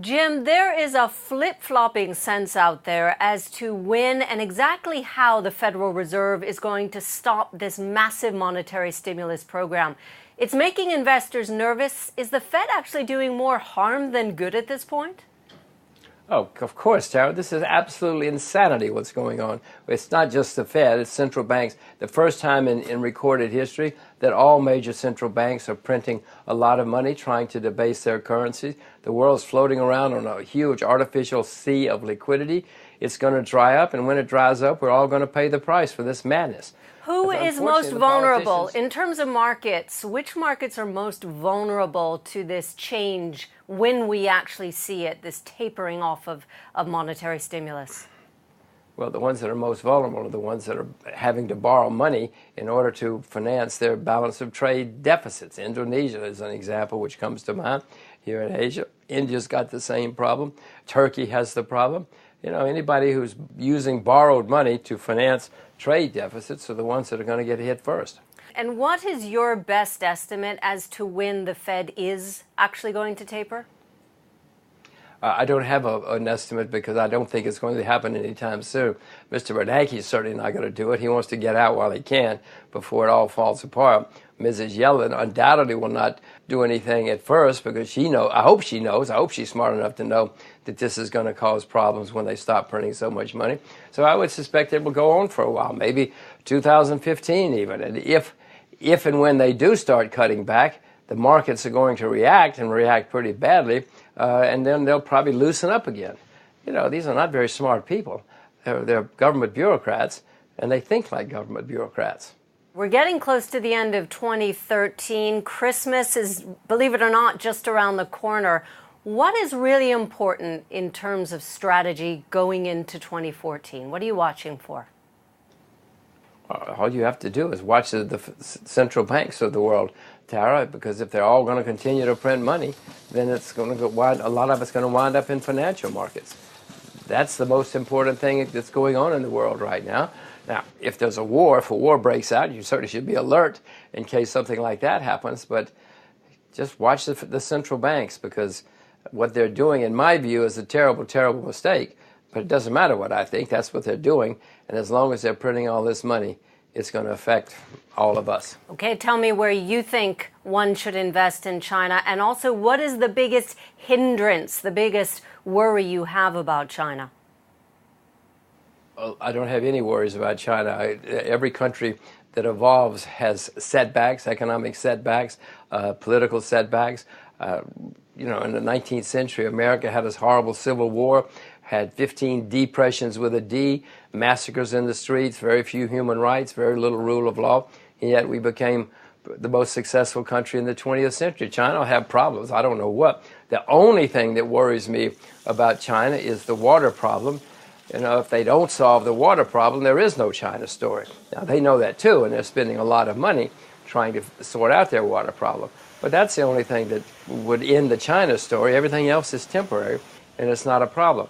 Jim, there is a flip-flopping sense out there as to when and exactly how the Federal Reserve is going to stop this massive monetary stimulus program. It's making investors nervous. Is the Fed actually doing more harm than good at this point? Oh, of course, Tara. This is absolutely insanity what's going on. It's not just the Fed, it's central banks. The first time in recorded history that all major central banks are printing a lot of money, trying to debase their currencies. The world's floating around on a huge artificial sea of liquidity. It's going to dry up, and when it dries up, we're all going to pay the price for this madness. Who is most vulnerable in terms of markets? Which markets are most vulnerable to this change when we actually see it, this tapering off of monetary stimulus? Well, the ones that are most vulnerable are the ones that are having to borrow money in order to finance their balance of trade deficits. Indonesia is an example which comes to mind here in Asia. India's got the same problem. Turkey has the problem. You know, anybody who's using borrowed money to finance trade deficits are the ones that are going to get hit first. And what is your best estimate as to when the Fed is actually going to taper? I don't have an estimate because I don't think it's going to happen anytime soon. Mr. Bernanke is certainly not going to do it. He wants to get out while he can before it all falls apart. Mrs. Yellen undoubtedly will not do anything at first because she knows, I hope she's smart enough to know that this is going to cause problems when they stop printing so much money. So I would suspect it will go on for a while, maybe 2015 even. And if and when they do start cutting back, the markets are going to react and react pretty badly, and then they'll probably loosen up again. You know, these are not very smart people. They're government bureaucrats, and they think like government bureaucrats. We're getting close to the end of 2013. Christmas is, believe it or not, just around the corner. What is really important in terms of strategy going into 2014? What are you watching for? All you have to do is watch the central banks of the world, Tara, because if they're all going to continue to print money, then it's going to a lot of it's going to wind up in financial markets. That's the most important thing that's going on in the world right now. Now, if there's a war, if a war breaks out, you certainly should be alert in case something like that happens. But just watch the central banks, because what they're doing, in my view, is a terrible, terrible mistake. But it doesn't matter what I think. That's what they're doing. And as long as they're printing all this money, it's going to affect all of us. Okay, tell me where you think one should invest in China. And also, what is the biggest hindrance, the biggest worry you have about China? Well, I don't have any worries about China. Every country that evolves has setbacks, economic setbacks, political setbacks. You know, in the 19th century, America had this horrible civil war, had 15 depressions with a D, massacres in the streets, very few human rights, very little rule of law, and yet we became the most successful country in the 20th century. China will have problems, I don't know what. The only thing that worries me about China is the water problem. You know, if they don't solve the water problem, there is no China story. Now, they know that too, and they're spending a lot of money trying to sort out their water problem. But that's the only thing that would end the China story. Everything else is temporary, and it's not a problem.